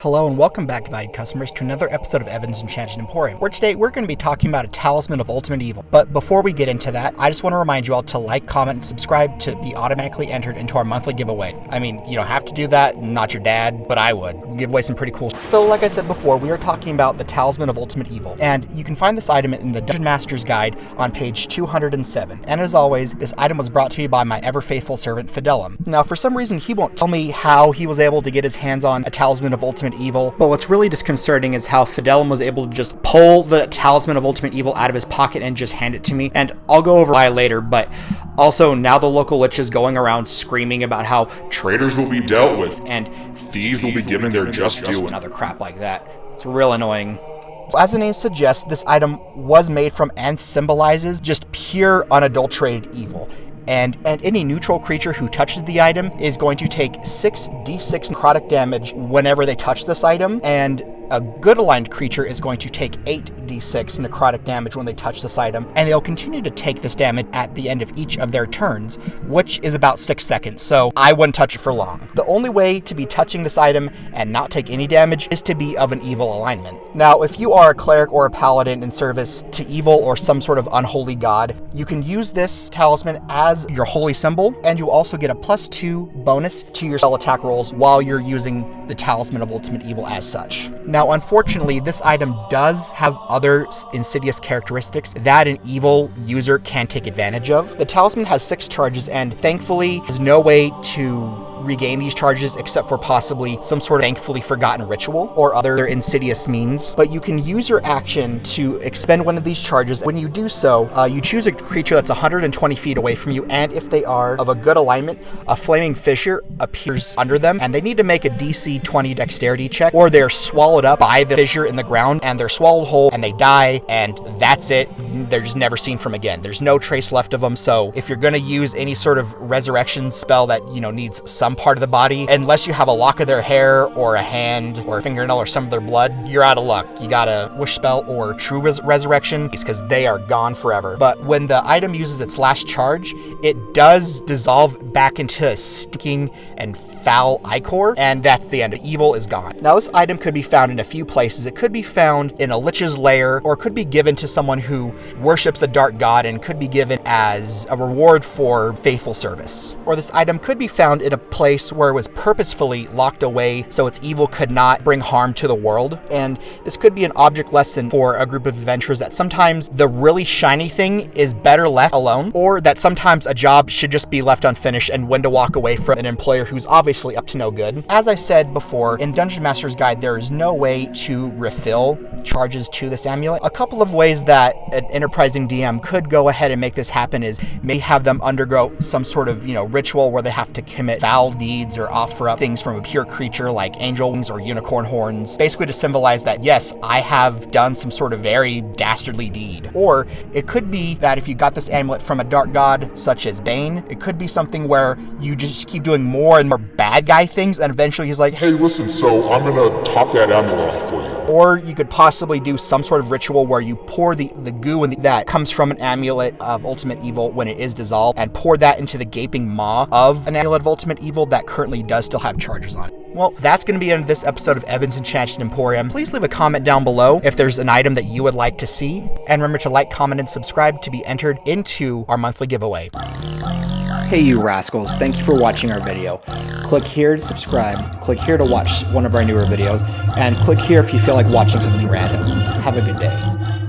Hello and welcome back, valued customers, to another episode of Evan's Enchanted Emporium, where today we're going to be talking about a Talisman of Ultimate Evil. But before we get into that, I just want to remind you all to like, comment, and subscribe to be automatically entered into our monthly giveaway. I mean, you don't have to do that, not your dad, but I would. We give away some pretty cool stuff. So like I said before, we are talking about the Talisman of Ultimate Evil, and you can find this item in the Dungeon Master's Guide on page 207. And as always, this item was brought to me by my ever-faithful servant, Fidelum. Now, for some reason, he won't tell me how he was able to get his hands on a Talisman of Ultimate Evil, but what's really disconcerting is how Fidelum was able to just pull the Talisman of Ultimate Evil out of his pocket and just hand it to me. And I'll go over why later, but also now the local Lich is going around screaming about how traitors will be dealt with and thieves will be given their just due and other crap like that. It's real annoying. As the name suggests, this item was made from and symbolizes just pure unadulterated evil. And any neutral creature who touches the item is going to take 6d6 necrotic damage whenever they touch this item, and a good aligned creature is going to take 8d6 necrotic damage when they touch this item, and they'll continue to take this damage at the end of each of their turns, which is about 6 seconds, so I wouldn't touch it for long. The only way to be touching this item and not take any damage is to be of an evil alignment. Now, if you are a cleric or a paladin in service to evil or some sort of unholy god, you can use this talisman as your holy symbol, and you also get a +2 bonus to your spell attack rolls while you're using the Talisman of Ultimate Evil as such. Now, unfortunately, this item does have other insidious characteristics that an evil user can take advantage of. The talisman has 6 charges, and thankfully, there's no way to regain these charges except for possibly some sort of thankfully forgotten ritual or other insidious means. But you can use your action to expend one of these charges. When you do so, you choose a creature that's 120 feet away from you, and if they are of a good alignment, a flaming fissure appears under them, and they need to make a DC 20 dexterity check, or they're swallowed up by the fissure in the ground, and they're swallowed whole, and they die, and that's it. They're just never seen from again. There's no trace left of them, so if you're going to use any sort of resurrection spell that, needs some part of the body, unless you have a lock of their hair or a hand or a fingernail or some of their blood, you're out of luck. You got a wish spell or true resurrection, because they are gone forever. But when the item uses its last charge, it does dissolve back into a stinking and foul ichor, and that's the end. The evil is gone. Now, this item could be found in a few places. It could be found in a Lich's lair, or could be given to someone who worships a dark god and could be given as a reward for faithful service. Or this item could be found in a place where it was purposefully locked away so its evil could not bring harm to the world. And this could be an object lesson for a group of adventurers that sometimes the really shiny thing is better left alone, or that sometimes a job should just be left unfinished and when to walk away from an employer who's obviously up to no good. As I said before, in Dungeon Master's Guide, there is no way to refill charges to this amulet. A couple of ways that an enterprising DM could go ahead and make this happen is may have them undergo some sort of, ritual where they have to commit foul deeds or offer up things from a pure creature like angel wings or unicorn horns, basically to symbolize that, yes, I have done some sort of very dastardly deed. Or it could be that if you got this amulet from a dark god such as Bane, it could be something where you just keep doing more and more bad guy things, and eventually he's like, hey, listen, so I'm gonna top that amulet off for you. Or you could possibly do some sort of ritual where you pour the goo that comes from an amulet of Ultimate Evil when it is dissolved, and pour that into the gaping maw of an amulet of Ultimate Evil that currently does still have charges on it. Well, that's going to be the end of this episode of Evan's Enchanted Emporium. Please leave a comment down below if there's an item that you would like to see, and remember to like, comment, and subscribe to be entered into our monthly giveaway. Hey you rascals, thank you for watching our video. Click here to subscribe, click here to watch one of our newer videos, and click here if you feel like watching something random. Have a good day.